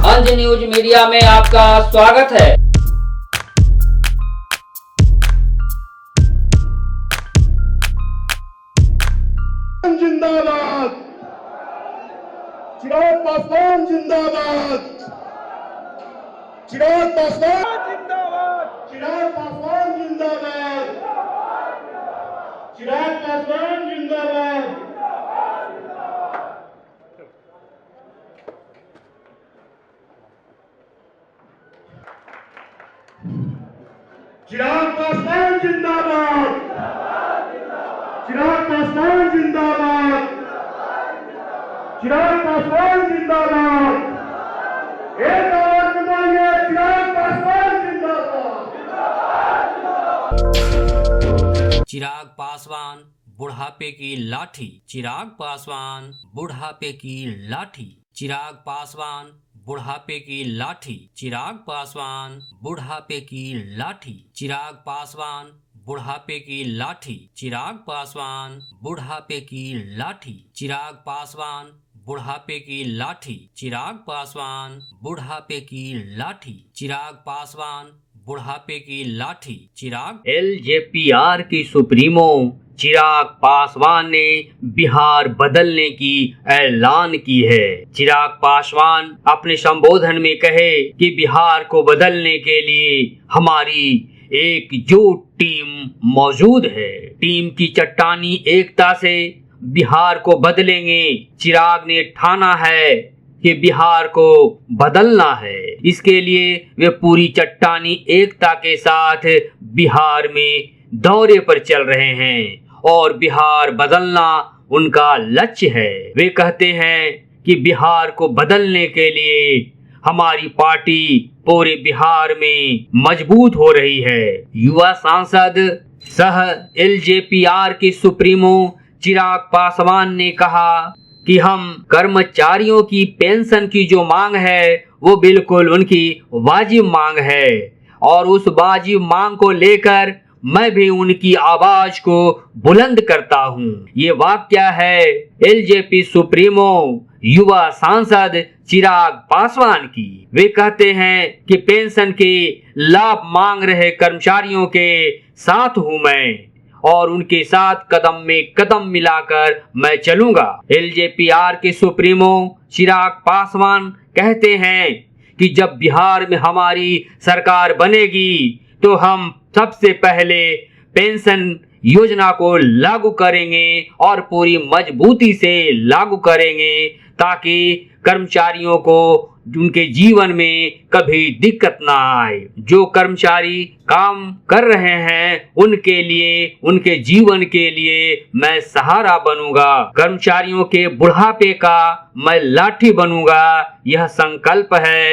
अंज news media में आपका स्वागत है। जिंदाबाद, चिराग पासवान जिंदाबाद, चिराग पासवान जिंदाबाद, चिराग पासवान जिंदाबाद, चिराग पासवान जिंदाबाद। चिराग पासवान जिंदाबाद, चिराग पासवान जिंदाबाद, चिराग पासवान जिंदाबाद। एक आवाज में बोलिए, चिराग पासवान जिंदाबाद। चिराग पासवान बुढ़ापे की लाठी, चिराग पासवान बुढ़ापे की लाठी, चिराग पासवान बुढ़ापे की लाठी, चिराग पासवान बुढ़ापे की लाठी, चिराग पासवान बुढ़ापे की लाठी, चिराग पासवान बुढ़ापे की लाठी, चिराग पासवान बुढ़ापे की लाठी, चिराग पासवान बुढ़ापे की लाठी, चिराग पासवान बुढ़ापे की लाठी, चिराग। एलजेपीआर की सुप्रीमो चिराग पासवान ने बिहार बदलने की ऐलान की है। चिराग पासवान अपने संबोधन में कहे कि बिहार को बदलने के लिए हमारी एकजुट टीम मौजूद है। टीम की चट्टानी एकता से बिहार को बदलेंगे। चिराग ने ठाना है कि बिहार को बदलना है। इसके लिए वे पूरी चट्टानी एकता के साथ बिहार में दौरे पर चल रहे हैं और बिहार बदलना उनका लक्ष्य है। वे कहते हैं कि बिहार को बदलने के लिए हमारी पार्टी पूरे बिहार में मजबूत हो रही है। युवा सांसद सह एलजेपीआर के सुप्रीमो चिराग पासवान ने कहा कि हम कर्मचारियों की पेंशन की जो मांग है वो बिल्कुल उनकी वाजिब मांग है और उस वाजिब मांग को लेकर मैं भी उनकी आवाज को बुलंद करता हूँ। ये वाक्य है एलजेपी सुप्रीमो युवा सांसद चिराग पासवान की। वे कहते हैं कि पेंशन के लाभ मांग रहे कर्मचारियों के साथ हूँ मैं और उनके साथ कदम में कदम मिलाकर मैं चलूंगा। एलजेपीआर के सुप्रीमो चिराग पासवान कहते हैं कि जब बिहार में हमारी सरकार बनेगी तो हम सबसे पहले पेंशन योजना को लागू करेंगे और पूरी मजबूती से लागू करेंगे ताकि कर्मचारियों को उनके जीवन में कभी दिक्कत ना आए। जो कर्मचारी काम कर रहे हैं उनके लिए, उनके जीवन के लिए मैं सहारा बनूंगा। कर्मचारियों के बुढ़ापे का मैं लाठी बनूंगा। यह संकल्प है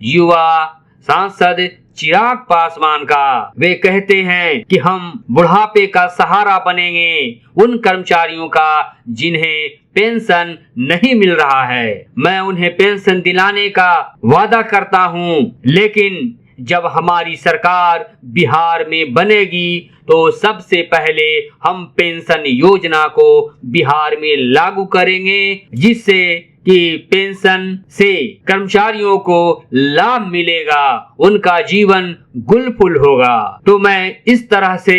युवा सांसद चिराग पासवान का। वे कहते हैं कि हम बुढ़ापे का सहारा बनेंगे उन कर्मचारियों का जिन्हें पेंशन नहीं मिल रहा है। मैं उन्हें पेंशन दिलाने का वादा करता हूं, लेकिन जब हमारी सरकार बिहार में बनेगी तो सबसे पहले हम पेंशन योजना को बिहार में लागू करेंगे जिससे कि पेंशन से कर्मचारियों को लाभ मिलेगा, उनका जीवन गुलफुल होगा। तो मैं इस तरह से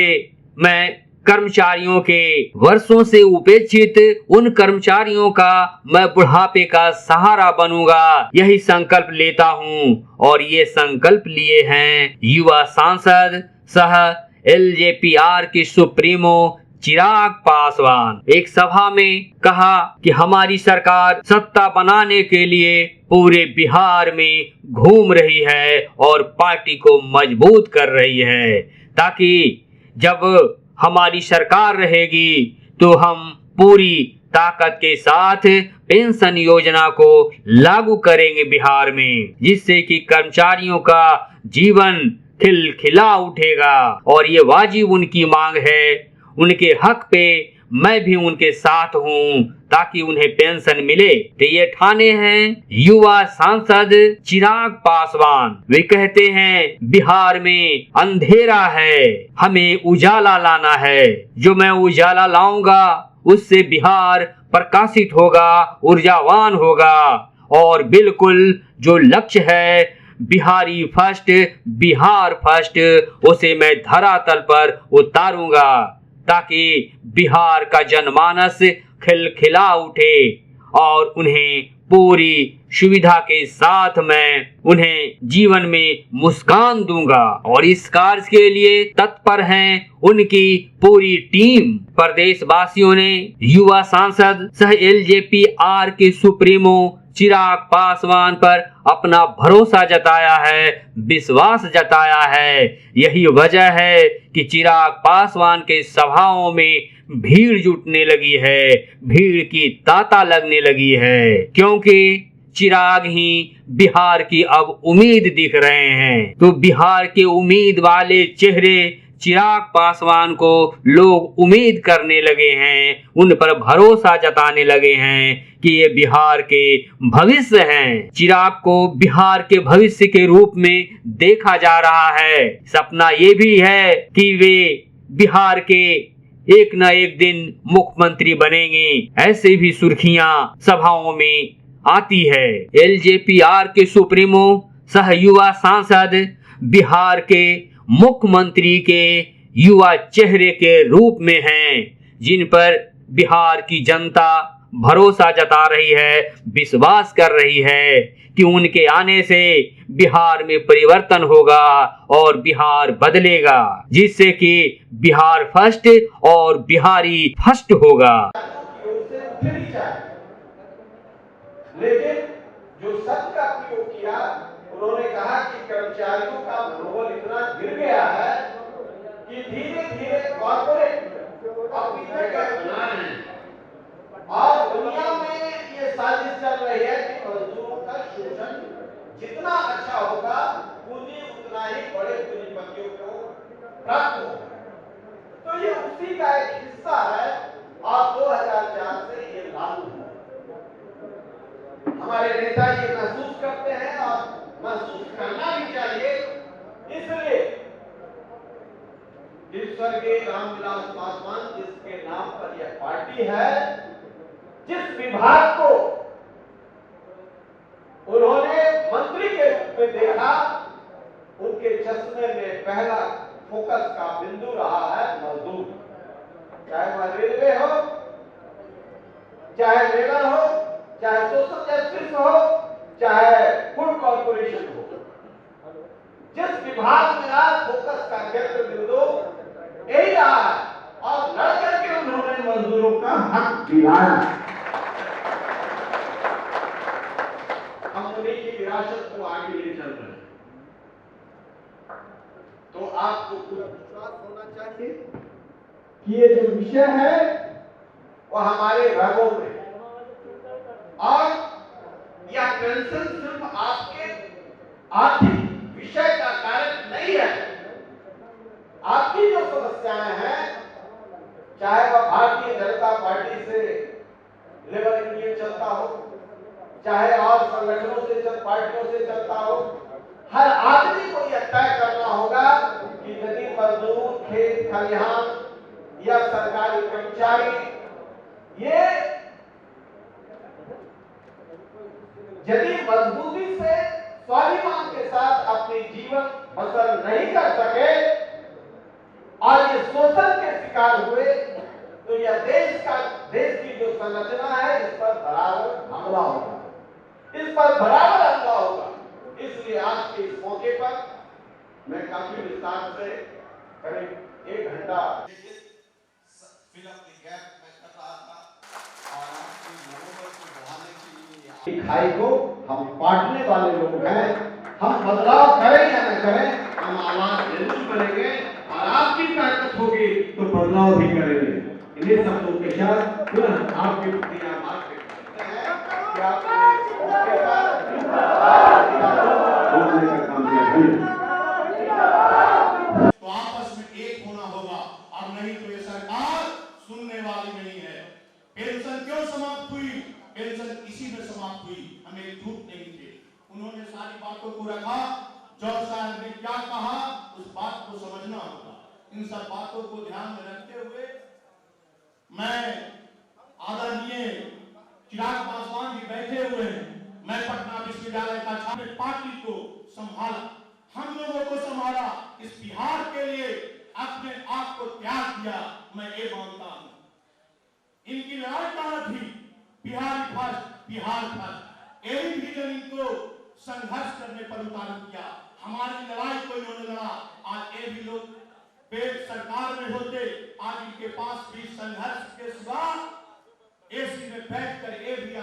मैं कर्मचारियों के वर्षों से उपेक्षित उन कर्मचारियों का मैं बुढ़ापे का सहारा बनूंगा, यही संकल्प लेता हूं। और ये संकल्प लिए हैं युवा सांसद सह एलजेपीआर की सुप्रीमो चिराग पासवान। एक सभा में कहा कि हमारी सरकार सत्ता बनाने के लिए पूरे बिहार में घूम रही है और पार्टी को मजबूत कर रही है ताकि जब हमारी सरकार रहेगी तो हम पूरी ताकत के साथ पेंशन योजना को लागू करेंगे बिहार में, जिससे कि कर्मचारियों का जीवन खिलखिला उठेगा। और ये वाजिब उनकी मांग है, उनके हक पे मैं भी उनके साथ हूँ ताकि उन्हें पेंशन मिले। तो ये ठाने हैं युवा सांसद चिराग पासवान। वे कहते हैं बिहार में अंधेरा है, हमें उजाला लाना है। जो मैं उजाला लाऊंगा उससे बिहार प्रकाशित होगा, ऊर्जावान होगा। और बिल्कुल जो लक्ष्य है बिहारी फर्स्ट, बिहार फर्स्ट, उसे मैं धरातल पर उतारूंगा ताकि बिहार का जनमानस खिलखिला उठे और उन्हें पूरी सुविधा के साथ मैं उन्हें जीवन में मुस्कान दूंगा। और इस कार्य के लिए तत्पर हैं उनकी पूरी टीम। प्रदेशवासियों ने युवा सांसद सह एलजेपी-आर के सुप्रीमो चिराग पासवान पर अपना भरोसा जताया है, विश्वास जताया है। यही वजह है कि चिराग पासवान के सभाओं में भीड़ जुटने लगी है, भीड़ की तांता लगने लगी है, क्योंकि चिराग ही बिहार की अब उम्मीद दिख रहे हैं। तो बिहार के उम्मीद वाले चेहरे चिराग पासवान को लोग उम्मीद करने लगे हैं, उन पर भरोसा जताने लगे हैं कि ये बिहार के भविष्य हैं। चिराग को बिहार के भविष्य के रूप में देखा जा रहा है। सपना ये भी है कि वे बिहार के एक न एक दिन मुख्यमंत्री बनेंगे, ऐसे भी सुर्खियां सभाओं में आती है। एलजेपी-आर के सुप्रीमो सह युवा सांसद बिहार के मुख्यमंत्री के युवा चेहरे के रूप में हैं, जिन पर बिहार की जनता भरोसा जता रही है, विश्वास कर रही है कि उनके आने से बिहार में परिवर्तन होगा और बिहार बदलेगा, जिससे कि बिहार फर्स्ट और बिहारी फर्स्ट होगा। लेकिन जो शब्द का प्रयोग किया, उन्होंने कहा कि कर्मचारियों का मनोबल इतना गिर गया है कि धीरे धीरे कॉर्पोरेट अपनी जगह बना रहे हैं और दुनिया में ये साजिश चल रही है कि मजदूरों का शोषण जितना अच्छा होगा, पूंजी उतना ही बड़े पूंजीपतियों को प्राप्त होगा। तो ये उसी का एक हिस्सा है और 2004 से ये लागू है। हमारे नेता ये महसूस करते हैं और महसूस करना भी चाहिए। इसलिए इस स्वर्गीय रामविलास पासवान, जिसके नाम पर यह पार्टी है, जिस विभाग को उन्होंने मंत्री के रूप में देखा, उनके चश्मे में पहला फोकस का बिंदु रहा है मजदूर। चाहे वह रेलवे हो, चाहे रेलर हो, चाहे सोशल जस्टिस हो, चाहे फूड कॉर्पोरेशन हो, जिस विभाग में आज फोकस का केंद्र बिंदु यही रहा है और लड़ करके उन्होंने मजदूरों का हक दिलाया। हम उन्हीं की विरासत को आगे ले चल रहे हैं। तो आपको कुछ विश्वास होना चाहिए कि ये जो विषय है वो हमारे रगों में, और यह पेंशन सिर्फ आपके आर्थिक विषय का कारण नहीं है। आपकी जो समस्याएं हैं, चाहे वह भारतीय जनता पार्टी से लेबर यूनियन चलता हो, चाहे और संगठनों से पार्टियों से चलता हो, हर आदमी को यह तय करना होगा कि यदि मजदूर, खेत खलिहान या सरकारी कर्मचारी ये यदि मजबूती से स्वाभिमान के साथ अपने जीवन बसर नहीं कर सके और ये शोषण के शिकार हुए, तो यह देश की जो संरचना है, इस पर बराबर हमला होगा, इस पर बराबर हमला होगा। इसलिए आज के इस मौके पर मैं काफी विस्तार से करीब 1 घंटा फिलअप की गैप में कर रहा था और आपकी मनोबल को बढ़ाने के लिए इकाई को हम बांटने वाले लोग हैं। हम बदलाव करें या न करें, हम आवाज जरूर करेंगे और आपकी ताकत होगी तो बदलाव भी करेंगे। इन्हीं शब्दों के साथ पुनः आपके प्रति आभार व्यक्त करते हैं कि आपने इस मौके पर काम किया। तो आपस में एक होना होगा, और नहीं तो ये सरकार सुनने वाली नहीं है। पेंशन क्यों समाप्त हुई? पेंशन इसी में समाप्त हुई, हमें झूठ नहीं थे। उन्होंने सारी बातों को रखा, जॉर्ज साहब ने क्या कहा उस बात को समझना होगा। इन सब बातों को ध्यान में रखते हुए मैं आदरणीय चिराग पासवान जी बैठे हुए हैं। मैं पटना विश्वविद्यालय का छात्र पार्टी को संभाला, हम लोगों को संभाला, इस बिहार के लिए अपने आप को त्याग दिया। मैं ये मानता हूं इनकी लड़ाई कहां थी? बिहार फर्स्ट, यही विजन इनको संघर्ष करने पर उतार दिया। हमारी लड़ाई को इन्होंने लड़ा। आज ये भी लोग पेट सरकार में होते, आज इनके पास भी संघर्ष के सिवा एसी में बैठकर ये भी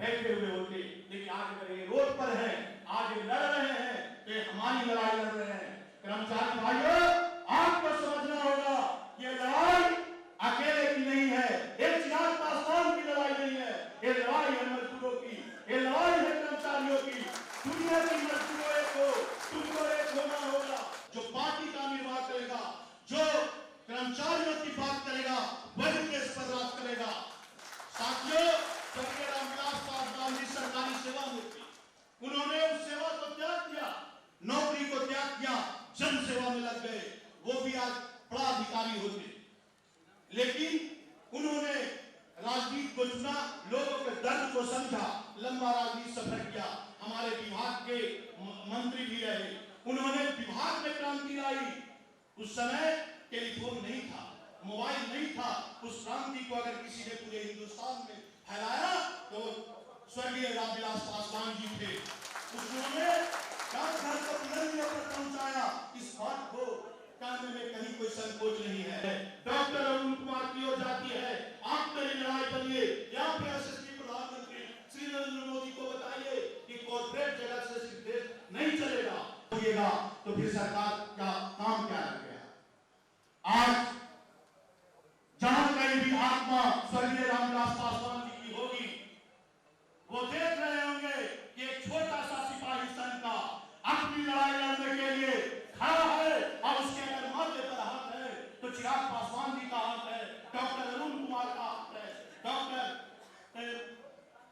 बैठे हुए होते। लेकिन आज अगर ये रोड पर है, आज ये लड़ रहे हैं, तो ये हमारी लड़ाई लड़ रहे हैं। कर्मचारी भाइयों, आपको समझना होगा ये लड़ाई अकेले की नहीं है, ये चिराग पासवान की लड़ाई नहीं है, ये लड़ाई है मजदूरों की, ये लड़ाई है कर्मचारियों की। दुनिया के मजदूरों को तुमको एक होना होगा जो पार्टी का निर्वाह करेगा, जो कर्मचारियों की बात करेगा, वही देश पर राज करेगा। साथियों, स्वर्गीय रामविलास पासवान जी सरकारी सेवा में थे, उन्होंने उस सेवा को त्याग किया, नौकरी को त्याग किया, जन सेवा में लग गए। वो भी आज बड़ा अधिकारी होते, लेकिन उन्होंने राजनीति को चुना, लोगों के दर्द को समझा, लंबा राजनीति सफर किया। हमारे विभाग के मंत्री भी रहे, उन्होंने विभाग में क्रांति लाई। उस समय टेलीफोन नहीं था, मोबाइल नहीं था। उस क्रांति को अगर किसी ने पूरे हिंदुस्तान में फैलाया तो स्वर्गीय रामविलास पासवान जी थे। उन्होंने घर को तिरंगे पर पहुंचाया। इस बात को कहने में कहीं कोई संकोच नहीं है। डॉक्टर अरुण कुमार की ओर जाती है, आप मेरी लड़ाई बनिए, यहाँ पे यशस्वी प्रधानमंत्री श्री नरेंद्र मोदी को बताइए कि कॉर्पोरेट जगत से सिर्फ देश नहीं चलेगा, होगा तो फिर सरकार का काम क्या रह गया। आज जहां कहीं भी आत्मा स्वर्गीय रामविलास पासवान जी की होगी, वो देख रहे होंगे कि एक छोटा सा सिपाही संघ का अपनी लड़ाई लड़ने के लिए खड़ा है, और उसके अगर माथे पर हाथ है तो चिराग पासवान जी का हाथ है, डॉक्टर अरुण कुमार का हाथ है, डॉक्टर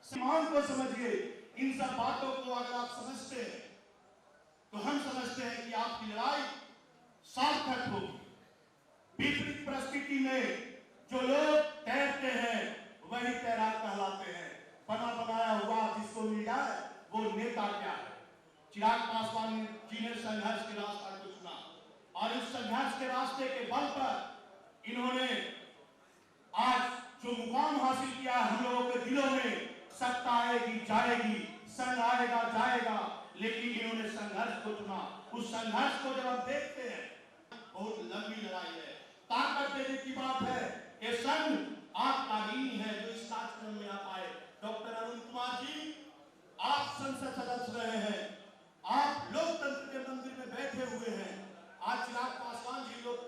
सम्मान को समझिए। इन सब बातों को अगर आप समझते हैं तो हम समझते हैं कि आपकी लड़ाई सार्थक होगी। विपरीत परिस्थिति में जो लोग तैरते हैं वही तैराक कहलाते हैं। बना बनाया हुआ जिसको मिल जाए वो नेता क्या है। चिराग पासवान जी ने संघर्ष के रास्ता को चुना, और इस संघर्ष के रास्ते के बल पर इन्होंने आज जो मुकाम हासिल किया हम लोगों के दिलों में। सत्ता आएगी जाएगी, संघ आएगा जाएगा, लेकिन इन्होंने संघर्ष को चुना। उस संघर्ष को जब हम देखते हैं, बहुत लंबी लड़ाई है, ताकत देने की बात है। ये संघ आपका ऋणी है जो इस कार्यक्रम में आप आए। डॉक्टर अरुण कुमार जी, आप संसद सदस्य रहे हैं, आप लोकतंत्र के मंदिर में बैठे हुए हैं। आज चिराग पासवान जी लोग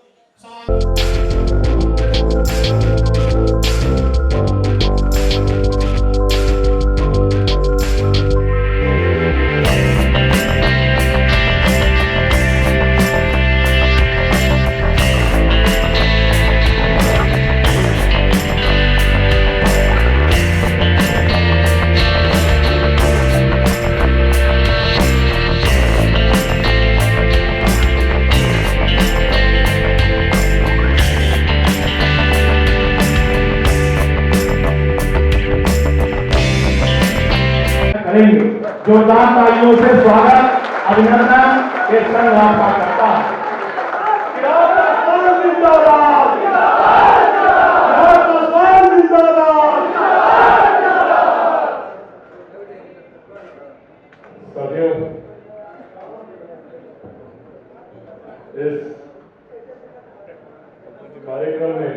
जोरदार तालियों से स्वागत, अभिनंदन ये संघ आपका करता है। साथियों, इस कार्यक्रम में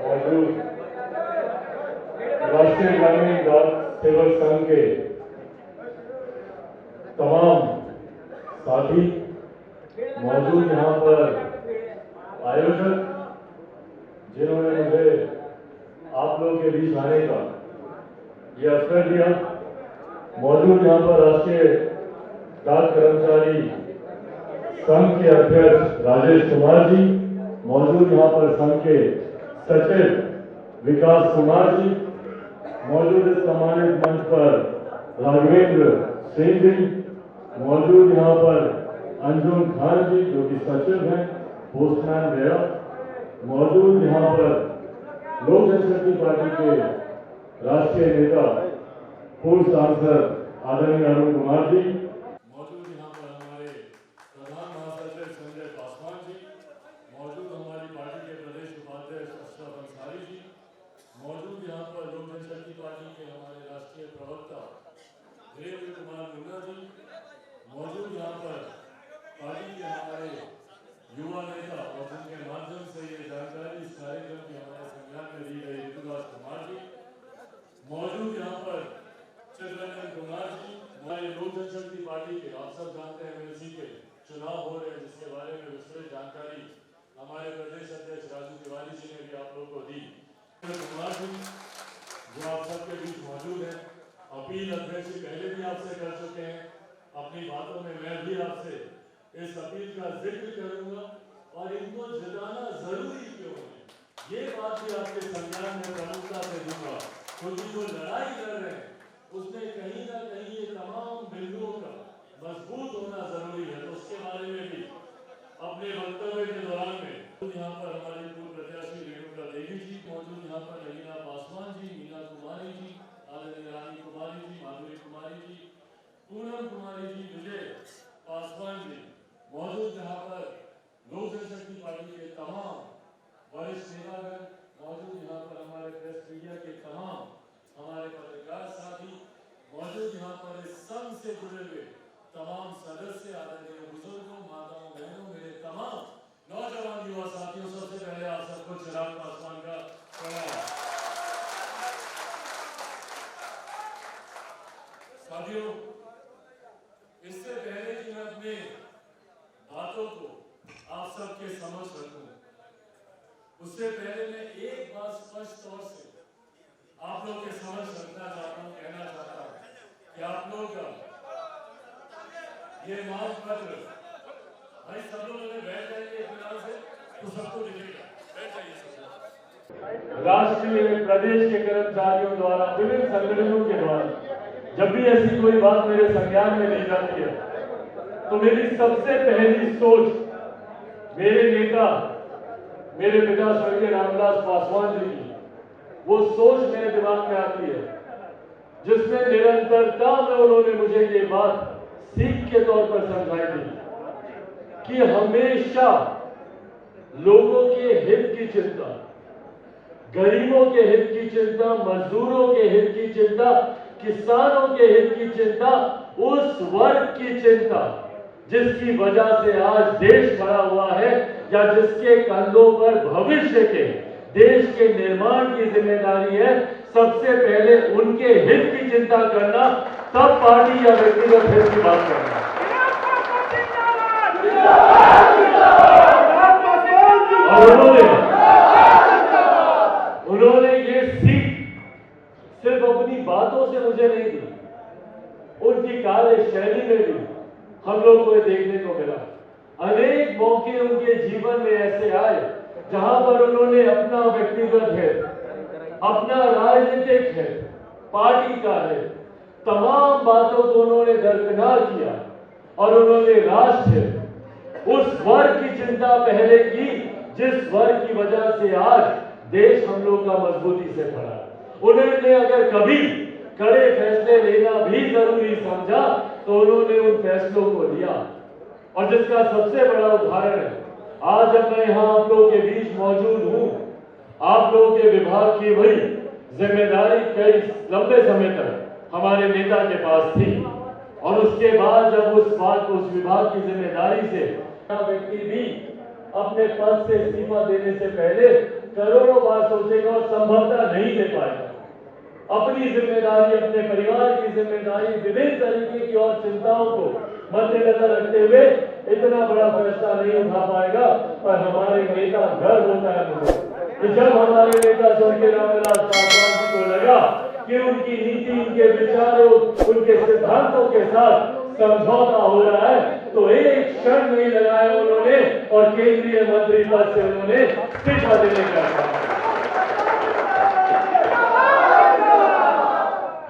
मौजूद राष्ट्रीय ग्रामीण डाक सेवक संघ के तमाम साथी मौजूद, यहाँ पर आयोजक जिन्होंने मुझे आप लोगों के बीच आने का ये अवसर दिया, मौजूद यहाँ पर राष्ट्रीय डाक कर्मचारी संघ के अध्यक्ष राजेश कुमार जी, मौजूद यहाँ पर संघ के सचिव विकास कुमार जी, मौजूद इस सम्मानित मंच पर राघवेंद्र सिंह जी, मौजूद यहाँ पर अंजुम खान जी जो कि सचिव हैं पोस्टमैन गया, मौजूद यहाँ पर लोक जनशक्ति पार्टी के राष्ट्रीय नेता पूर्व सांसद आदरणीय अरुण कुमार जी, मौजूद यहाँ पर हमारे प्रधान महासचिव संजय पासवान जी, मौजूद हमारी पार्टी के प्रदेश उपाध्यक्ष अशरफ अंसारी जी, मौजूद यहाँ पर लोक जनशक्ति पार्टी के हमारे राष्ट्रीय प्रवक्ता वीरेंद्र कुमार मुन्ना जी, मौजूद यहाँ पर पार्टी के हमारे युवा नेता और जिनके माध्यम से ये जानकारी इस कार्यक्रम की हमारे संज्ञान में दी गई ऋतुराज कुमार जी, मौजूद यहाँ पर चित्ररंजन कुमार जी, हमारे लोक जनशक्ति पार्टी के आप सब जानते हैं एमएलसी के चुनाव हो रहे हैं जिसके बारे में विस्तृत जानकारी हमारे प्रदेश अध्यक्ष राजू तिवारी जी ने भी आप लोगों को दी। कुमार जी जो आप सबके बीच मौजूद है, अपील अध्यक्ष जी पहले भी आपसे कर चुके हैं, अपनी बातों में मैं भी आपसे इस अपील का जिक्र करूंगा और इनको जिताना जरूरी क्यों है ये बात भी आपके संज्ञान में प्रमुखता से दूंगा, क्योंकि जो लड़ाई कर रहे हैं उसमें कहीं ना कहीं ये तमाम बिंदुओं का मजबूत होना जरूरी है। तो उसके बारे में भी अपने वक्तव्य के दौरान में यहाँ पर हमारी पूर्व प्रत्याशी रेणुका देवी जी मौजूद, यहाँ पर रहीना पासवान जी, मीना कुमारी जी, आदरणीय रानी कुमारी जी, माधुरी कुमारी जी, पूनम कुमारी जी, विजय पासवान जी मौजूद, यहाँ पर लोक जनशक्ति पार्टी के तमाम वरिष्ठ नेतागण मौजूद, यहाँ पर हमारे प्रेस मीडिया के तमाम हमारे पत्रकार साथी मौजूद, यहाँ पर इस संघ से जुड़े हुए तमाम सदस्य, आदरणीय बुजुर्गों, माताओं, बहनों, मेरे तमाम नौजवान युवा साथियों, सबसे पहले आप सबको चिराग पासवान का प्रणाम। साथियों, इससे पहले कि मैं अपने बातों को आप सबके समक्ष रखूं, उससे पहले मैं एक बात स्पष्ट तौर से आप लोग के समक्ष रखना चाहता हूं, कहना चाहता हूं कि आप लोग ये मांग पत्र भाई सब लोग अगर बैठ जाएंगे इत्मीनान से तो सबको दिखेगा, बैठ जाइए सब। राष्ट्रीय प्रदेश के कर्मचारियों द्वारा, विभिन्न संगठनों के द्वारा जब भी ऐसी कोई बात मेरे संज्ञान में ली जाती है तो मेरी सबसे पहली सोच मेरे नेता, मेरे पिता स्वर्गीय रामविलास पासवान जी की वो सोच मेरे दिमाग में आती है जिसमें निरंतरता में उन्होंने मुझे ये बात सीख के तौर पर समझाई थी कि हमेशा लोगों के हित की चिंता, गरीबों के हित की चिंता, मजदूरों के हित की चिंता, किसानों के हित की चिंता, उस वर्ग की चिंता जिसकी वजह से आज देश खड़ा हुआ है या जिसके कंधों पर भविष्य के देश के निर्माण की जिम्मेदारी है, सबसे पहले उनके हित की चिंता करना, तब पार्टी या व्यक्तिगत हित की बात करना। और उन्होंने ये सीख सिर्फ अपनी बातों से मुझे नहीं दी, उनकी कार्यशैली में भी हम लोग को देखने को मिला। अनेक मौके उनके जीवन में ऐसे आए जहां पर उन्होंने अपना व्यक्तिगत हित, अपना राजनीतिक हित, पार्टी का हित, तमाम बातों को उन्होंने दरकिनार किया और उन्होंने राष्ट्र, उस वर्ग की चिंता पहले की जिस वर्ग की वजह से आज देश हम लोग का मजबूती से खड़ा है। उन्होंने अगर कभी कड़े फैसले लेना भी जरूरी समझा तो उन्होंने उन फैसलों को लिया, और जिसका सबसे बड़ा उदाहरण है आज जब मैं यहाँ आप लोगों के बीच मौजूद हूँ। आप लोगों के विभाग की वही जिम्मेदारी कई लंबे समय तक हमारे नेता के पास थी, और उसके बाद जब उस विभाग की जिम्मेदारी से व्यक्ति भी अपने पद से इस्तीफा देने से पहले करोड़ों बार सोचेगा और संभवतः नहीं दे पाएगा। अपनी जिम्मेदारी, अपने परिवार की जिम्मेदारी, विभिन्न तरीके की और चिंताओं को मद्देनजर रखते हुए इतना बड़ा फैसला नहीं उठा पाएगा। पर हमारे नेता गर्व होता है मुझे कि जब हमारे नेता स्वर्गीय रामविलास पासवान जी को लगा कि उनकी नीति, उनके विचारों, उनके सिद्धांतों के साथ समझौता हो रहा है तो एक क्षण नहीं लगाया उन्होंने और केंद्रीय मंत्री पद से उन्होंने इस्तीफा देने का काम।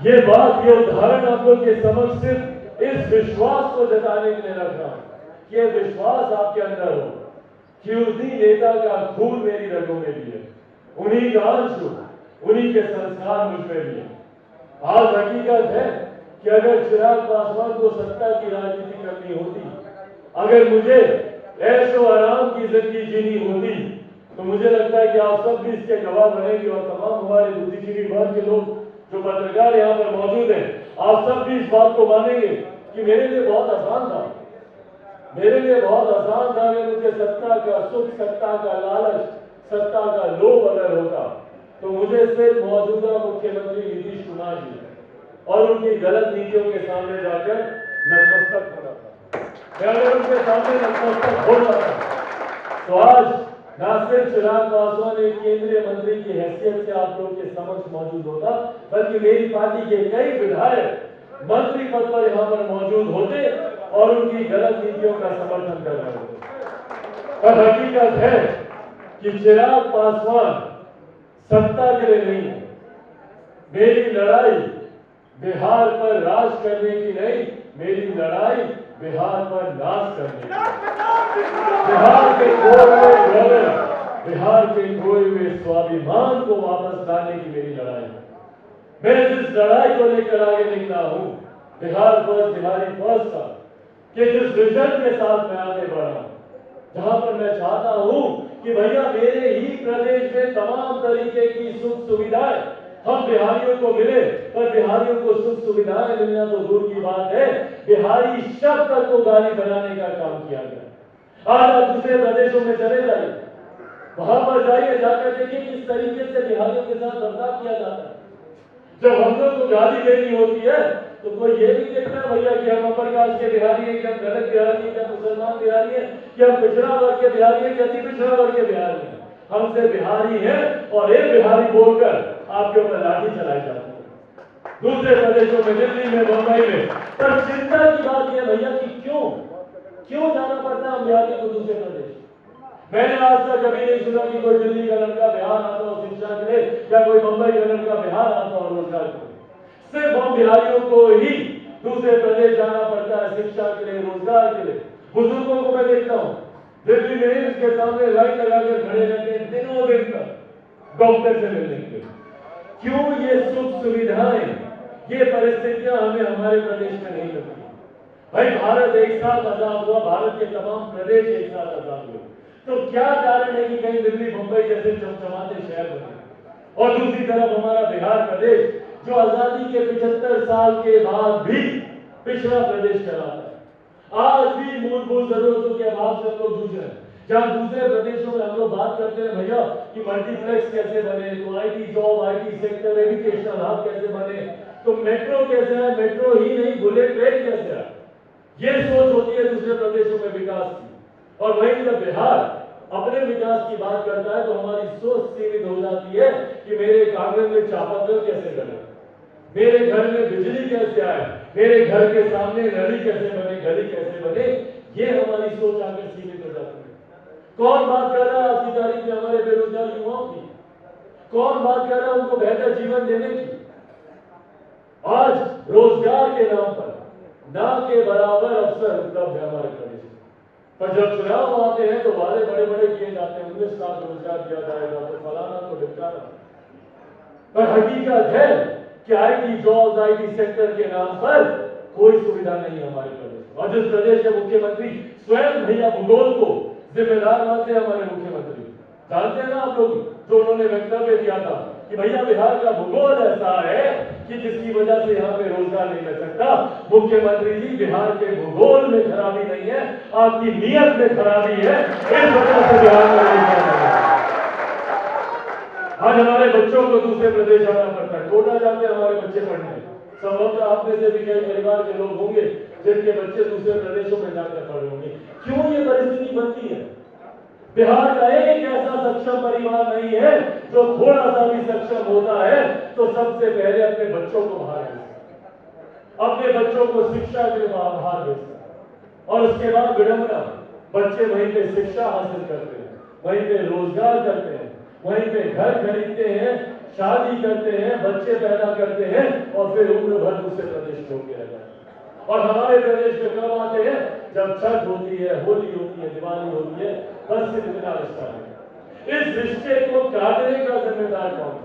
ये बात, ये उदाहरण आप लोग के समक्ष सिर्फ इस विश्वास को जताने के लिए रख रहा हूं कि विश्वास आपके अंदर हो कि उसी नेता का खून मेरी रगों में भी है, उन्हीं का अंश हूं, उन्हीं के संस्कार मुझ में भी है। आज हकीकत है कि अगर चिराग पासवान को सत्ता की राजनीति करनी होती, अगर मुझे ऐशो आराम की जिंदगी जीनी होती, तो मुझे लगता है कि आप सब भी इसके गवाह बनेंगे और तमाम हमारे बुद्धिजीवी वर्ग के लोग जो पत्रकार यहाँ पर मौजूद हैं, आप सब भी इस बात को मानेंगे कि मेरे लिए बहुत आसान था, मेरे लिए बहुत आसान था अगर मुझे सत्ता का सुख, सत्ता का लालच, सत्ता का लोभ अगर होता, तो मुझे सिर्फ मौजूदा मुख्यमंत्री नीतीश कुमार जी और उनकी गलत नीतियों के सामने जाकर नतमस्तक होना था। मैं अगर उनके सामने नतमस्तक हो जाता, तो आज न सिर्फ चिराग पासवान एक केंद्रीय मंत्री की हैसियत से आप लोग के समक्ष मौजूद होता, बल्कि मेरी पार्टी के कई विधायक मंत्री पद पर यहाँ पर मौजूद होते और उनकी गलत नीतियों का समर्थन कर रहे होते। पर हकीकत है कि चिराग पासवान सत्ता के लिए नहीं है। मेरी लड़ाई बिहार पर राज करने की नहीं, मेरी लड़ाई बिहार पर नाश करने की। बिहार के खोए हुए गौरव, बिहार के खोए हुए स्वाभिमान को वापस लाने की मेरी लड़ाई है। मैं जिस लड़ाई को लेकर आगे निकला हूं, बिहार फर्स्ट, बिहारी फर्स्ट का, कि जिस विजन के साथ मैं आगे बढ़ा हूं, जहां पर मैं चाहता हूं कि भैया मेरे ही प्रदेश में तमाम तरीके की सुख सुविधाएं हम बिहारियों को मिले, पर बिहारियों को सुख सुविधाएं मिलना तो दूर की बात है, बिहारी शब्द तक को गाली बनाने का काम किया गया। आज आप दूसरे प्रदेशों में चले जाइए, वहां पर जाइए, जाकर देखिए किस तरीके से बिहारियों के साथ बर्ताव किया जाता है। जब हम लोग को गाली देनी होती है तो कोई ये नहीं देखता भैया कि हम अपर कास्ट के बिहारी हैं, कि हम दलित बिहारी हैं, कि हम मुसलमान बिहारी हैं, कि हम पिछड़ा वर्ग के बिहारी हैं, कि अति पिछड़ा वर्ग के बिहारी हैं। हम से बिहारी हैं और एक बिहारी बोलकर आपके ऊपर लाठी चलाई जाती है दूसरे प्रदेशों में, दिल्ली में, मुंबई में। पर चिंता की बात यह भैया कि क्यों जाना पड़ता है हम बिहारी को दूसरे प्रदेश। मैंने आज तक कभी नहीं सुना कि कोई दिल्ली का लड़का बिहार आता हो शिक्षा के लिए, या कोई मुंबई का लड़का बिहार आता हो रोजगार के लिए। सिर्फ हम बिहारियों को ही दूसरे प्रदेश जाना पड़ता है शिक्षा के लिए, रोजगार के लिए। बुजुर्गों को मैं देखता हूँ दिल्ली में इसके सामने लाइन लगाकर खड़े रहते हैं दिनों दिन तक डॉक्टर से मिलने के लिए। क्यों ये सुख सुविधाएं, ये परिस्थितियां हमें हमारे प्रदेश में नहीं मिलती। भाई भारत एक साथ आजाद हुआ, भारत के तमाम प्रदेश एक साथ आजाद हुए, तो क्या कारण है कि कहीं दिल्ली मुंबई जैसे चमचमाते शहर बने और दूसरी तरफ हमारा बिहार प्रदेश जो आजादी के 75 साल के बाद भी पिछड़ा प्रदेश कहलाता है। आज भी मूलभूत जरूरतों के अभाव से हम लोग जूझ रहे हैं। जहां दूसरे प्रदेशों में हम लोग बात करते हैं भैया कि मल्टीप्लेक्स कैसे बने, तो IT job, IT sector, educational hub कैसे बने, तो मेट्रो कैसे है, मेट्रो ही नहीं बुलेट ट्रेन कैसे है, ये सोच होती है दूसरे प्रदेशों में विकास की। और वहीं जब बिहार अपने विकास की बात करता है तो हमारी सोच सीमित हो जाती है कि मेरे आंगन में चापाकल कैसे बने, मेरे घर में बिजली कैसे आए, मेरे घर के सामने नली कैसे बने, गली कैसे बने। ये हमारी सोच आकर सीमित हो जाती है। कौन बात कर रहा है आज की तारीख में हमारे बेरोजगार युवाओं की? कौन बात कर रहा है उनको बेहतर जीवन देने की? आज रोजगार के नाम पर ना के बराबर अवसर उपलब्ध है हमारे प्रदेश में, पर जब चुनाव आते हैं तो वादे बड़े बड़े किए जाते हैं, 19 लाख रोजगार दिया जाएगा, तो फलाना तो ढिमकाना। पर हकीकत है कि आईटी जॉब, आईटी सेक्टर के नाम पर कोई सुविधा नहीं है हमारे प्रदेश में। और जिस प्रदेश के मुख्यमंत्री स्वयं भैया भूगोल को जिम्मेदार मानते हैं हमारे मुख्यमंत्री, जानते हैं ना आप लोग, जो उन्होंने वक्तव्य दिया था कि भैया बिहार का भूगोल ऐसा है कि जिसकी वजह से यहाँ पे रोजगार नहीं मिल सकता। मुख्यमंत्री जी, बिहार के भूगोल में खराबी नहीं है, आपकी नीयत में खराबी है, इस वजह से बिहार में रोजगार नहीं है। आज हमारे बच्चों को दूसरे प्रदेश जाना पड़ता है, कोटा जाते हैं हमारे बच्चे पढ़ने। संभवतः आप में से भी कई परिवार के लोग होंगे जिनके बच्चे दूसरे प्रदेशों में जाकर पढ़े होंगे। क्यों ये परिस्थिति बनती है? बिहार का एक ऐसा सक्षम परिवार नहीं है जो थोड़ा सा भी सक्षम होता है तो सबसे पहले अपने बच्चों को बाहर भेजता, अपने बच्चों को शिक्षा के लिए बाहर भेजता, और उसके बाद विडंबना, बच्चे वहीं पे शिक्षा हासिल करते हैं, वहीं पे रोजगार करते हैं, वहीं पे घर खरीदते हैं, शादी करते हैं, बच्चे पैदा करते हैं और फिर उम्र भर दूसरे प्रदेश छोड़ के रह जाते हैं। और हमारे प्रदेश में कब आते हैं? जब छठ होती है, होली होती है, दिवाली होती है, बस सिर्फ इतना रिश्ता है। इस रिश्ते को काटने का जिम्मेदार कौन है?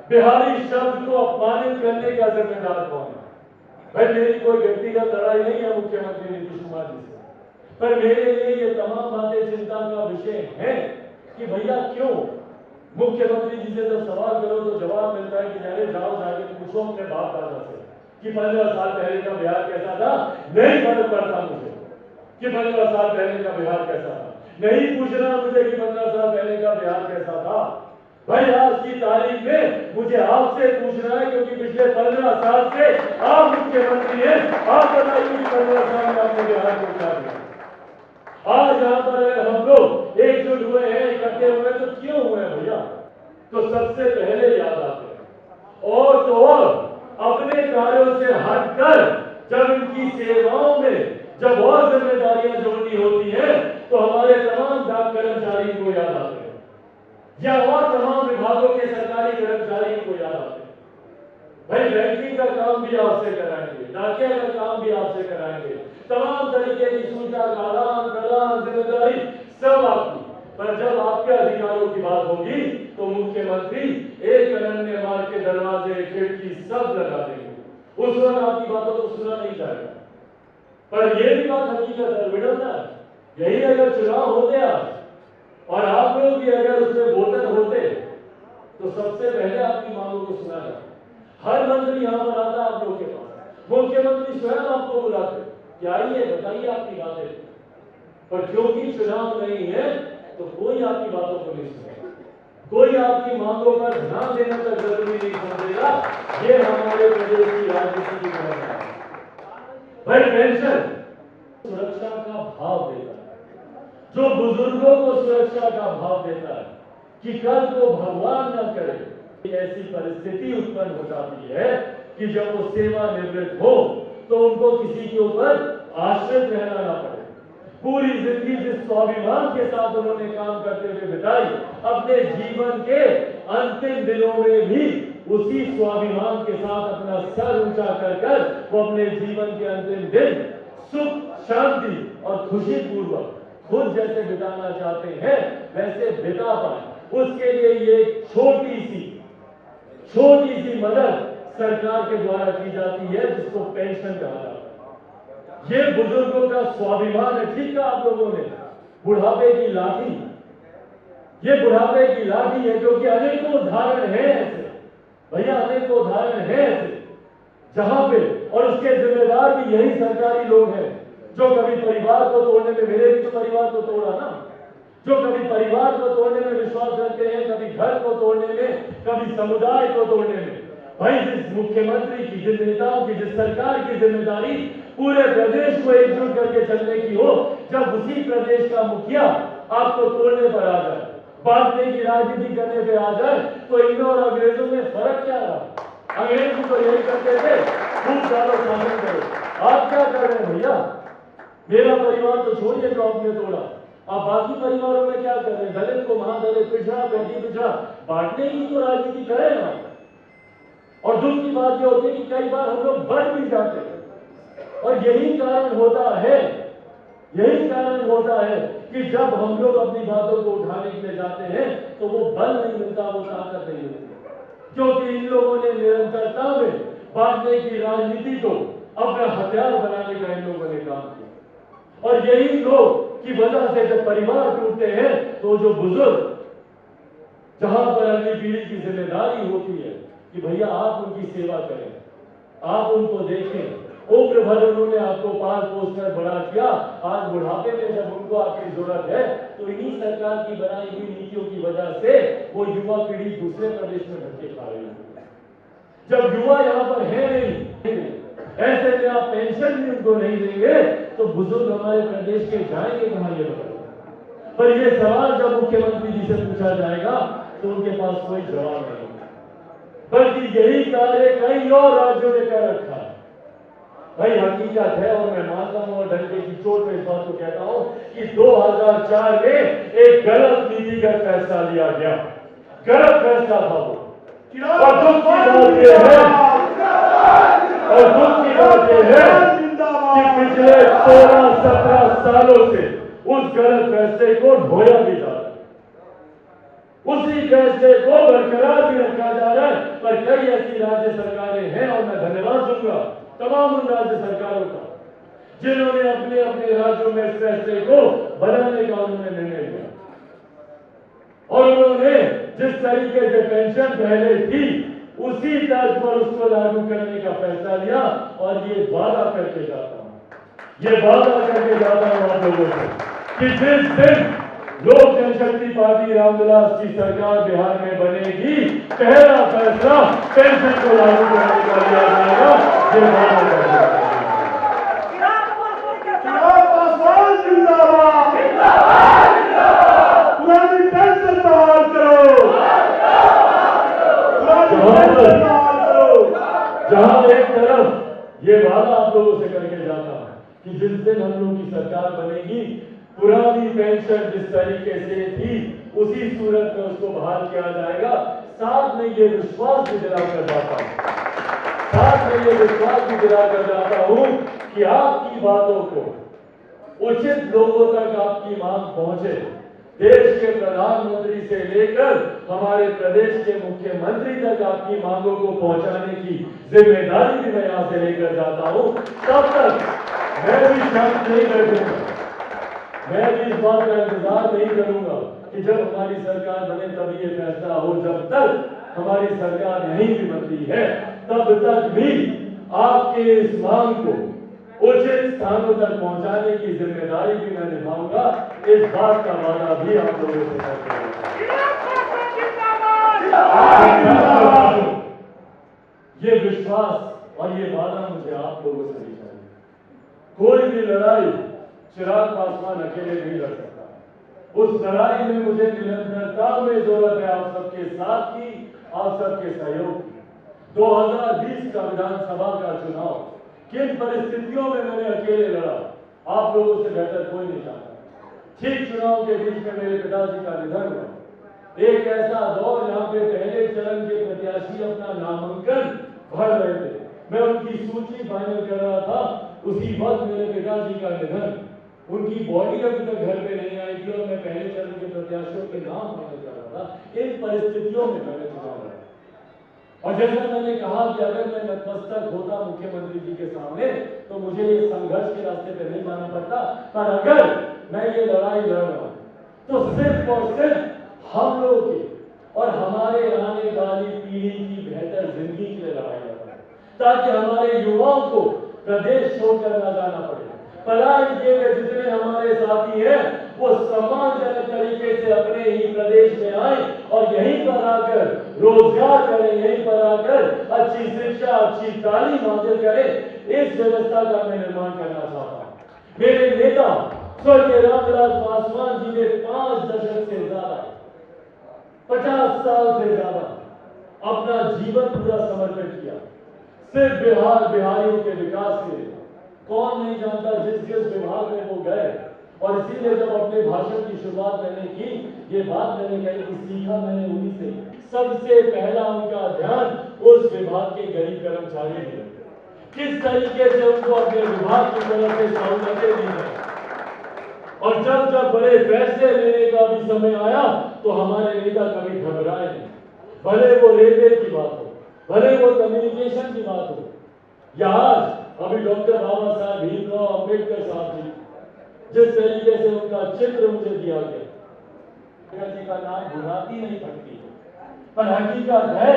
बिहारी शब्द को अपमानित करने का जिम्मेदार कौन है? भाई मेरी कोई व्यक्तिगत लड़ाई नहीं है मुख्यमंत्री नीतीश कुमार जी से, पर मेरे लिए ये तमाम बातें चिंता का विषय है कि भैया क्यों मुख्यमंत्री जी से जब सवाल करो तो जवाब मिलता है कि अरे जाओ जाके पूछो अपने बाप दादा से कि 15 साल पहले का बिहार कैसा था। नहीं फर्क पड़ता मुझे कि 15 साल पहले का बिहार कैसा था, नहीं पूछना मुझे कि 15 साल पहले का बिहार कैसा था। भाई आज की तारीख में मुझे आपसे पूछना है क्योंकि पिछले 15 साल से आप मुख्यमंत्री हैं। आप बताइए कि 15 साल में आपने बिहार को क्या दिया। आज यहाँ पर अगर हम लोग एकजुट हुए हैं, इकट्ठे हुए तो क्यों हुए हैं भैया? तो सबसे पहले याद आते हैं और तो और अपने कार्यों से हटकर जब इनकी सेवाओं में जब और जिम्मेदारियां जोड़नी होती हैं तो हमारे तमाम डाक कर्मचारी को याद आते हैं या और तमाम विभागों के सरकारी कर्मचारी को याद आते हैं। भाई बैंकिंग का काम भी आपसे कराएंगे, डाकिया का काम भी आपसे कराएंगे, तमाम तरीके की सूचना का आदान प्रदान जिम्मेदारी सब आपकी। पर जब आपके अधिकारों की बात होगी तो मुख्यमंत्री एक अनन्य मार्ग के दरवाजे खिड़की सब लगा देंगे। उस वक्त आपकी बातों को सुना नहीं जाएगा। पर यह भी बात हकीकत है विडम्बना, यही अगर चुनाव होते आज और आप लोग भी अगर उसमें वोटर होते तो सबसे पहले आपकी मांगों को सुना जाता। हर मंत्री यहाँ पर आता आप लोग के पास, मुख्यमंत्री स्वयं आपको बुलाते कि आइए बताइए आपकी बातें। पर क्योंकि चुनाव नहीं है तो कोई आपकी बातों को नहीं सुनेगा, कोई आपकी मांगों पर ध्यान देना तक जरूरी नहीं समझेगा। ये हमारे प्रदेश की राजनीति की व्यवस्था है। भाई पेंशन सुरक्षा का भाव देता है, जो बुजुर्गों को सुरक्षा का भाव देता है कि कल को भगवान न करे ऐसी परिस्थिति उत्पन्न हो जाती है कि जब वो सेवानिवृत्त हो तो उनको किसी के ऊपर आश्रित रहना ना पड़े। पूरी जिंदगी जिस स्वाभिमान के साथ उन्होंने काम करते हुए बिताई, अपने जीवन के अंतिम दिनों में भी उसी स्वाभिमान के साथ अपना सर ऊंचा कर वो अपने जीवन के अंतिम दिन सुख शांति और खुशी पूर्वक खुद जैसे बिताना चाहते हैं वैसे बिता पाए। उसके लिए ये छोटी सी मदद सरकार के द्वारा की जाती है जिसको पेंशन कहा जाता है। ये बुजुर्गों का स्वाभिमान है। ठीक है आप लोगों ने बुढ़ापे की लाठी, ये बुढ़ापे की लाठी है क्योंकि अनेकों उदाहरण हैं ऐसे भैया, अनेकों उदाहरण हैं ऐसे जहां पे और उसके जिम्मेदार भी यही सरकारी लोग हैं जो कभी परिवार को तोड़ने में, मेरे भी तो परिवार को तोड़ा ना, जो कभी परिवार को तोड़ने में विश्वास रखते हैं, कभी घर को तोड़ने में, कभी समुदाय को तोड़ने में। भाई जिस मुख्यमंत्री की, जिस नेताओं की, जिस सरकार की जिम्मेदारी पूरे प्रदेश को एकजुट करके चलने की हो, जब उसी प्रदेश का मुखिया आपको तोड़ने पर आ जाए, बांटने की राजनीति करने पे आ जाए तो इन और अंग्रेजों में फर्क क्या रहा? अंग्रेज भी तो यही करते थे, खूब डालो शासन करो। आप क्या कर रहे हैं भैया? मेरा परिवार तो छोड़िए जो आपने तोड़ा, आप बाकी परिवारों में क्या कर रहे हैं? दलित को महादलित, पिछड़ा बेटी पिछड़ा बांटने की तो राजनीति करें ना। और दुख की बात यह होती है कि कई बार हम लोग बढ़ भी जाते हैं और यही कारण होता है कि जब हम लोग अपनी बातों को उठाने के लिए जाते हैं तो वो बल नहीं मिलता, वो ताकत नहीं मिलती, क्योंकि इन लोगों ने निरंतरता में बांटने की राजनीति को अपना हथियार बनाने का इन लोगों ने काम किया। और यही लोग की वजह से जब परिवार टूटते हैं तो जो बुजुर्ग, जहां पर अगली पीढ़ी की जिम्मेदारी होती है कि भैया आप उनकी सेवा करें, आप उनको देखें, उम्र भर उन्होंने आपको पाल पोस कर बड़ा किया, आज बुढ़ापे में जब उनको आपकी जरूरत है तो इन्हीं सरकार की बनाई हुई नीतियों की वजह से वो युवा पीढ़ी दूसरे प्रदेश में धक्के खा रही है। जब युवा यहाँ पर है नहीं, ऐसे में आप पेंशन भी उनको नहीं देंगे तो बुजुर्ग हमारे प्रदेश के जाएंगे कहां, ये बताइए। पर ये सवाल जब मुख्यमंत्री जी से पूछा जाएगा तो उनके पास कोई जवाब नहीं, बल्कि यही कार्य कई और राज्यों ने कर रखा है। भाई हकीकत है और मैं मानता हूं और डंडे की चोट में इस बात को कहता हूं कि 2004 में एक गलत नीतिगत फैसला लिया गया, गलत फैसला था वो। और दुख की बात यह है कि पिछले 16-17 सालों से उस गलत फैसले को ढोया भी जा रहा है। उसी फैसले को बरकरार भी रखा जा रहा है। पर कई ऐसी राज्य सरकारें हैं, और मैं धन्यवाद दूंगा तमाम उन राज्य सरकारों का जिन्होंने अपने अपने राज्यों में इस फैसले को बदलने का उन्होंने निर्णय लिया, और उन्होंने जिस तरीके से पेंशन पहले थी उसी तर्ज पर उसको लागू करने का फैसला लिया। और ये वादा करके जाता हूं आप लोगों से कि जिस दिन लोक जनशक्ति पार्टी रामविलास की सरकार बिहार में बनेगी, पहला फैसला पेंशन को लागू करने का लिया जाएगा। ये वादा करके पुरानी पेंशन बहाल करो। जहां एक तरफ ये वादा आप लोगों से करके जाता हूं कि जिस दिन हम लोग की सरकार बनेगी, पुरानी पेंशन जिस तरीके से थी उसी सूरत में उसको बहाल किया जाएगा। साथ में ये विश्वास भी दिलाकर जाता हूं कि आपकी बातों को उचित लोगों तक आपकी मांग पहुंचे। देश के प्रधानमंत्री से लेकर हमारे प्रदेश के मुख्यमंत्री तक आपकी मांगों को पहुंचाने की जिम्मेदारी भी मैं यहां से लेकर जाता हूं। तब तक मैं भी शांत नहीं बैठूंगा, मैं भी इस बात का इंतजार नहीं करूंगा कि जब हमारी सरकार बने तब ये फैसला हो। जब तक हमारी सरकार नहीं भी बनती है तब तक भी आपके इस मांग को उचित स्थानों तक पहुंचाने की जिम्मेदारी भी मैं निभाऊंगा। इस बात का वादा भी आप लोगों से करता हूं। ये विश्वास और ये वादा मुझे आप लोगों से भी चाहिए। कोई भी लड़ाई चिराग पासवान अकेले नहीं लड़ सकता। उस लड़ाई में मुझे निरंतरता में जरूरत है आप सबके साथ की, आप सबके सहयोग की। 2020 का विधानसभा का चुनाव किन परिस्थितियों में मैंने अकेले लड़ा, आप लोगों से बेहतर कोई नहीं जानता। ठीक चुनाव के बीच में मेरे पिताजी का निधन हुआ। एक ऐसा दौर जहां पे पहले चरण के प्रत्याशी अपना नामांकन भर रहे थे, मैं उनकी सूची फाइनल कर रहा था। उसी वक्त मेरे पिताजी का निधन, उनकी बॉडी अभी तक घर पे नहीं आई थी और मैं पहले चरण के प्रत्याशियों के नाम फाइनल कर रहा था। इन परिस्थितियों में मैंने चुनाव लड़ा। और जैसा मैंने कहा कि अगर मैं नतमस्तक होता मुख्यमंत्री जी के सामने तो मुझे ये संघर्ष के रास्ते पे नहीं जाना पड़ता। पर अगर मैं ये लड़ाई लड़ रहा हूं तो सिर्फ और सिर्फ हम लोग की और हमारे आने वाली पीढ़ी की बेहतर जिंदगी के लिए लड़ाई लड़ रहा हूं, ताकि हमारे युवाओं को प्रदेश छोड़कर न जाना पड़े। पढ़ाई किए हुए जितने हमारे साथी हैं वो सम्मानजनक तरीके से अपने ही प्रदेश में आए और यहीं पर आकर रोजगार करें, यहीं पर आकर अच्छी शिक्षा, अच्छी तालीम हासिल करें। इस व्यवस्था का मैं निर्माण करना चाहता हूं। मेरे नेता स्वर्गीय रामविलास पासवान जी ने 5 दशक से ज्यादा, 50 साल से ज्यादा अपना जीवन पूरा समर्पित किया सिर्फ बिहारियों के विकास के लिए। कौन नहीं जानता जिस जिस विभाग में वो गए। और इसीलिए जब अपने भाषण की शुरुआत मैंने की, ये बात मैंने कही कि सीखा मैंने उन्हीं से। सबसे पहला उनका ध्यान उस विभाग के गरीब कर्मचारी में, किस तरीके से उनको अपने विभाग की तरफ से सहूलतें दी जाए। और जब जब बड़े फैसले लेने का भी समय आया तो हमारे नेता कभी घबराए नहीं। भले वो रेलवे की बात हो, भले वो कम्युनिकेशन की बात हो, या आज अभी डॉक्टर बाबा साहब भीमराव अम्बेडकर साहब जी, जिस तरीके से उनका चित्र मुझे दिया गया, जी का नाम भुलाती नहीं पड़ती। पर हकीकत है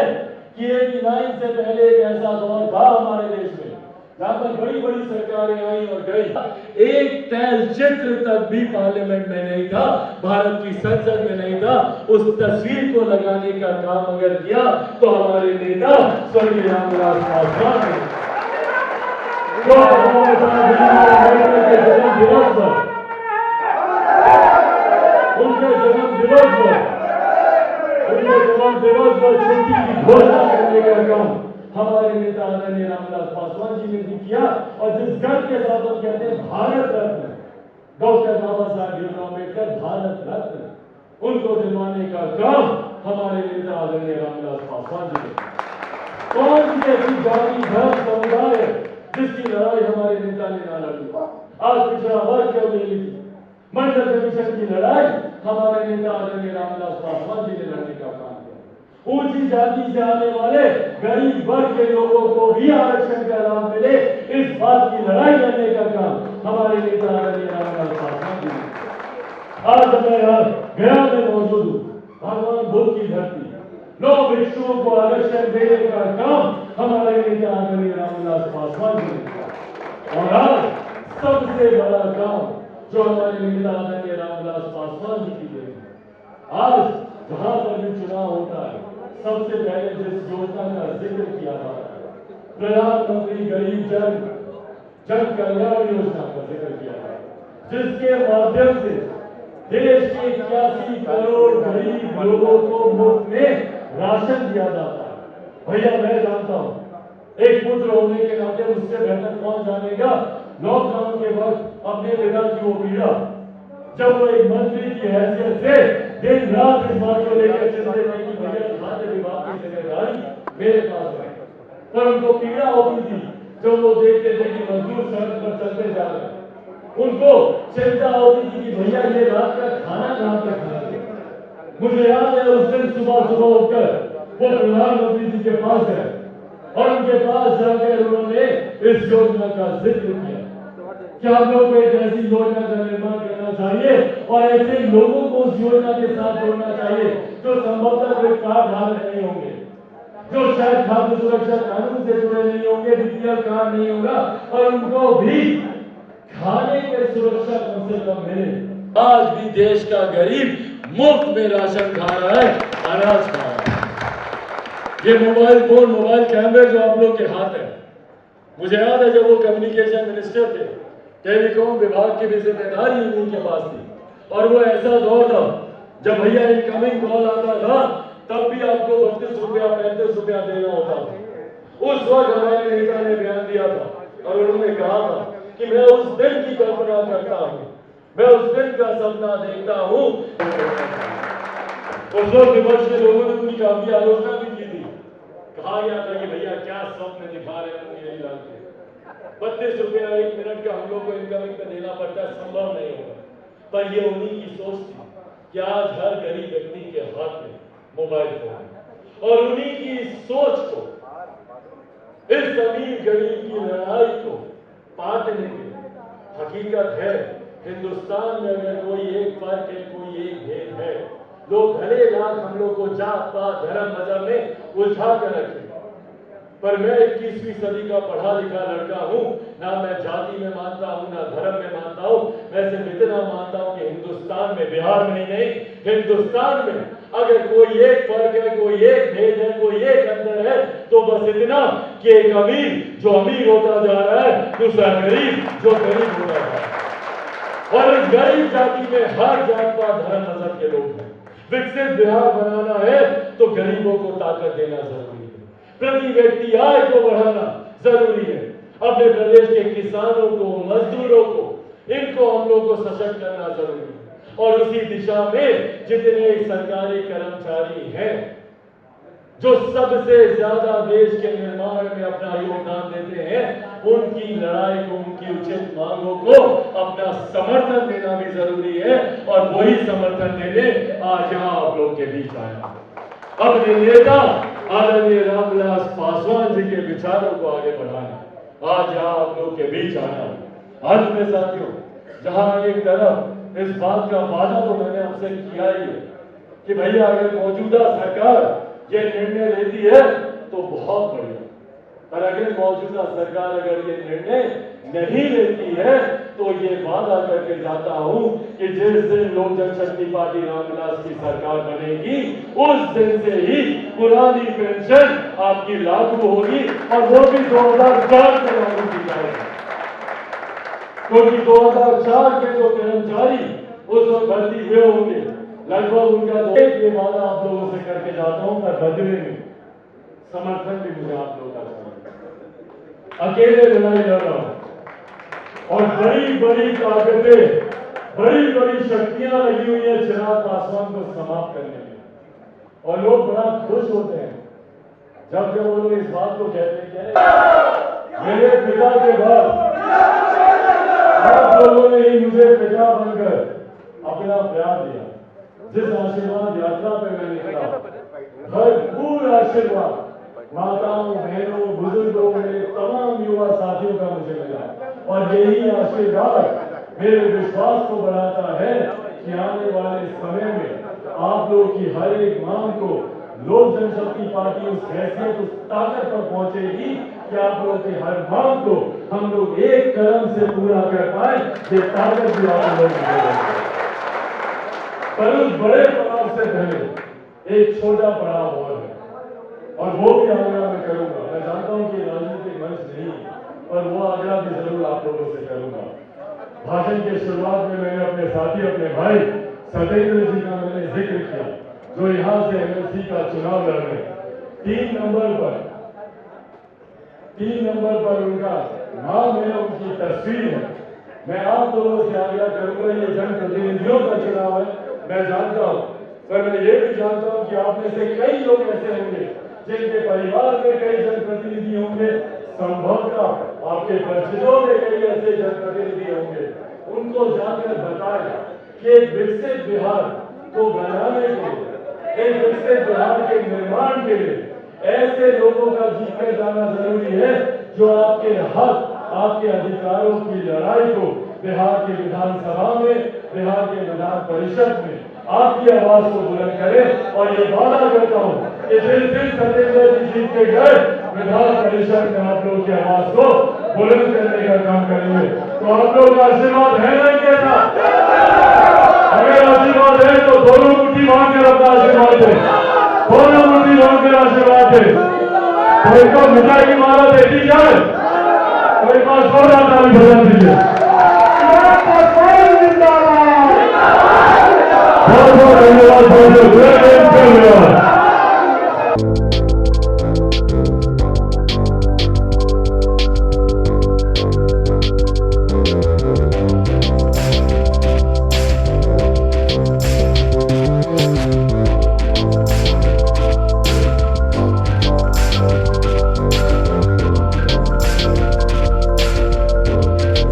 कि 89 से पहले एक ऐसा दौर था हमारे देश में जहां पर बड़ी बड़ी सरकारें आई और गई, एक तैल चित्र तक भी पार्लियामेंट में नहीं था, भारत की संसद में नहीं था। उस तस्वीर को लगाने का काम अगर किया तो हमारे नेता स्वर्गीय रामविलास पासवान ने उनके जन्म दिवस पर छुट्टी की घोषणा करने का काम हमारे नेता आदरणीय रामविलास पासवान जी ने भी किया। और जिस गर्व के साथ हम कहते हैं भारत रत्न डॉक्टर बाबा साहब भीमराव अम्बेडकर भारत रत्न, उनको दिलवाने का काम हमारे नेता आदरणीय रामविलास पासवान जी ने। कौन सी ऐसी जाति धर्म समुदाय जिसकी लड़ाई हमारे नेता ने ना लड़ी। आज पिछड़ा वर्ग क्यों नहीं लिखी, मंडल कमीशन की लड़ाई हमारे नेता आदरणीय रामविलास पासवान जी ने लड़ने का काम किया। ऊंची जाति से आने वाले गरीब वर्ग के लोगों को भी आरक्षण का लाभ मिले, इस बात की लड़ाई लड़ने का काम हमारे नेता आदरणीय रामविलास पासवान जी ने। आज मैं गया में मौजूद हूँ, भगवान बुद्ध की धरती, 9 भिक्षुओं को आरक्षण देने का काम हमारे नेता आदरणीय रामविलास पासवान जी ने। और आज सबसे बड़ा काम जो हमारे नेता आदरणीय रामविलास पासवान जी की देन है। आज जहां पर भी चुनाव होता है, सबसे पहले जिस योजना का जिक्र किया जाता है, प्रधानमंत्री गरीब जन कल्याण योजना का जिक्र किया जाता है, जिसके माध्यम से देश के 81 करोड़ गरीब लोगों को मुफ्त में राशन दिया जाता है। भैया मैं जानता हूँ, एक पुत्र होने के नाते उससे बेहतर कौन जानेगा लॉकडाउन के वक्त अपने पिता की वो पीड़ा, जब वो एक मंत्री की हैसियत से दिन रात इस बात को लेकर चिंतित थे कि भैया खाद्य विभाग की जिम्मेदारी मेरे पास है, पर उनको पीड़ा होती थी जब वो देखते थे कि मजदूर सड़क पर चलते जा रहे हैं। उनको चिंता होती थी कि भैया ये रात का खाना कहाँ पे खाएंगे। मुझे याद है उस दिन सुबह सुबह उठकर वो प्रधानमंत्री जी के पास गए और उनके पास जाकर उन्होंने इस योजना का जिक्र किया कि हम लोग को एक ऐसी योजना का निर्माण करना चाहिए और ऐसे लोगों को उस योजना के साथ जोड़ना चाहिए जो संभवतः कोई कार्ड धारक नहीं होंगे, जो शायद खाद्य सुरक्षा कानून से जुड़े नहीं होंगे, बीपीएल कार्ड नहीं होगा, और उनको भी खाने की सुरक्षा कम से कम मिले। आज भी देश का गरीब मुफ्त में राशन खा रहा है, अनाज खा रहा है। ये मोबाइल फोन, मोबाइल कैमरे जो आप लोग के हाथ है, मुझे याद है जब वो कम्युनिकेशन मिनिस्टर थे, टेलीकॉम विभाग की भी जिम्मेदारी उनके पास थी और वो ऐसा दौर था जब भैया इनकमिंग कॉल आता था तब भी आपको 32 रुपया 35 रुपया देना होता था। उस वक्त हमारे नेता ने बयान दिया था और उन्होंने कहा था कि मैं उस दिन की कल्पना करता हूँ, मैं उस दिन का सपना देखता हूँ। उस वक्त विपक्ष के लोगों ने उनकी काफी आलोचना भी की थी, कहा गया था कि भैया क्या स्वप्न दिखा रहे हैं यही लाल 32 रुपया 1 मिनट का हम लोग को इनकमिंग पे देना पड़ता है, संभव नहीं होगा। पर ये उन्हीं की सोच थी कि आज हर गरीब व्यक्ति के हाथ में मोबाइल फोन है और उन्हीं की सोच को, इस अमीर गरीब की लड़ाई को पाटने की हकीकत है। हिंदुस्तान में अगर कोई एक फर्क है, कोई एक भेद है, लोग भले लाख हम लोग को जात पात धर्म मजहब में उलझा कर रखे, पर मैं 21वीं सदी का पढ़ा लिखा लड़का हूँ, ना मैं जाति में मानता हूँ ना धर्म में मानता हूँ। मैं सिर्फ इतना मानता हूँ कि हिंदुस्तान में, बिहार में ही नहीं, हिंदुस्तान में अगर कोई एक फर्क है, कोई एक भेद है, कोई एक अंतर है, तो बस इतना कि एक अमीर जो अमीर होता जा रहा है, दूसरा गरीब जो गरीब होता जा रहा है। और इस गरीब जाति में हर जात पात धर्म मजहब के लोग हैं। विकसित बिहार बनाना है तो गरीबों को ताकत देना जरूरी है, प्रति व्यक्ति आय को बढ़ाना जरूरी है, अपने प्रदेश के किसानों को, मजदूरों को, इनको हम लोग को सशक्त करना जरूरी है। और उसी दिशा में जितने सरकारी कर्मचारी हैं जो सबसे ज्यादा देश के निर्माण में अपना योगदान देते हैं, उनकी लड़ाई को, उनकी उचित मांगों को अपना समर्थन देना भी जरूरी है। और वही समर्थन देने आज यहाँ आप लोग के बीच आया, अपने नेता आदरणीय रामविलास पासवान जी के विचारों को आगे बढ़ाना आज यहाँ आप लोग के बीच आया। आज में साथियों, जहाँ एक तरफ इस बात का वादा तो मैंने आपसे किया ही है कि भैया अगर मौजूदा सरकार ये निर्णय लेती है तो बहुत बढ़िया, पर अगर मौजूदा सरकार अगर ये निर्णय नहीं लेती है तो ये वादा करके जाता हूं कि जिस दिन लोक जनशक्ति पार्टी रामविलास की सरकार बनेगी उस दिन से ही पुरानी पेंशन आपकी लागू होगी और वो भी 2004 से लागू की जाएगी, क्योंकि 2004 के जो कर्मचारी उस वक्त भर्ती हुए होंगे लगभग उनका ये वादा आप लोगों से करके जाता हूं, पर बदले में समर्थन भी मुझे आप लोगों का चाहिए। अकेले लड़ाई लड़ रहा हूं और बड़ी बड़ी ताकतें, बड़ी बड़ी शक्तियां लगी हुई है चिराग पासवान को समाप्त करने में, और लोग बड़ा खुश होते हैं जब वो लोग इस बात को कहते हैं मेरे पिता के बाद आप लोगों ने ही मुझे पिता बनकर इतना प्यार दिया, जिस आशीर्वाद यात्रा पे मैं निकला, भरपूर आशीर्वाद माताओं, बहनों, बुजुर्गों में तमाम युवा साथियों का मुझे मिला। और यही आशीर्वाद मेरे विश्वास को बढ़ाता है कि आने वाले समय में आप लोगों की हर एक मांग को लोक जनशक्ति पार्टी उस हैसियत, उस ताकत पर पहुंचेगी कि आप लोगों की हर मांग को हम लोग एक कदम से पूरा कर पाए। ये ताकत भी आप लोगों को, पर उस बड़े पड़ाव से पहले एक छोटा पड़ाव और है, और वो भी आग्रह मैं करूंगा। मैं जानता हूं कि राजनीतिक मंच नहीं है, पर वो आग्रह भी जरूर आप लोगों से करूंगा। भाषण के शुरुआत में मैंने अपने साथी, अपने भाई सतेंद्र जी का मैंने जिक्र किया, जो यहाँ से एमएलसी का चुनाव लड़ रहे हैं। 3 नंबर पर उनका नाम है, उनकी तस्वीर है। मैं आप लोगों से आग्रह करूंगा, ये जनप्रतिनिधियों का चुनाव है, मैं जानता हूं, पर मैं ये भी जानता हूं कि आप में से कई लोग ऐसे होंगे जिनके परिवार में कई जनप्रतिनिधि होंगे, संभवतः आपके परिचितों में कई ऐसे जनप्रतिनिधि होंगे। उनको जानकर बताएं कि एक विकसित बिहार को बनाने के लिए, एक विकसित बिहार के निर्माण के लिए ऐसे लोगों का जीत जाना जरूरी है जो आपके हक, आपके अधिकारों की लड़ाई को बिहार की विधानसभा में, बिहार के विधान परिषद में आपकी आवाज को बुलंद करें। और ये वादा करता हूं कि जिस दिन सतेंद्र जी जीत के गए, विधान परिषद में आप लोगों की आवाज को बुलंद करने का काम करेंगे। तो आप लोगों का आशीर्वाद है ना क्या था? अगर आशीर्वाद है तो दोनों मुट्ठी बांध कर अपना आशीर्वाद दे, दोनों मुट्ठी बांध कर आशीर्वाद दे। कोई को मिठाई की माला देती जाए, कोई पास और ताली बजा दीजिए। बहुत बहुत धन्यवाद।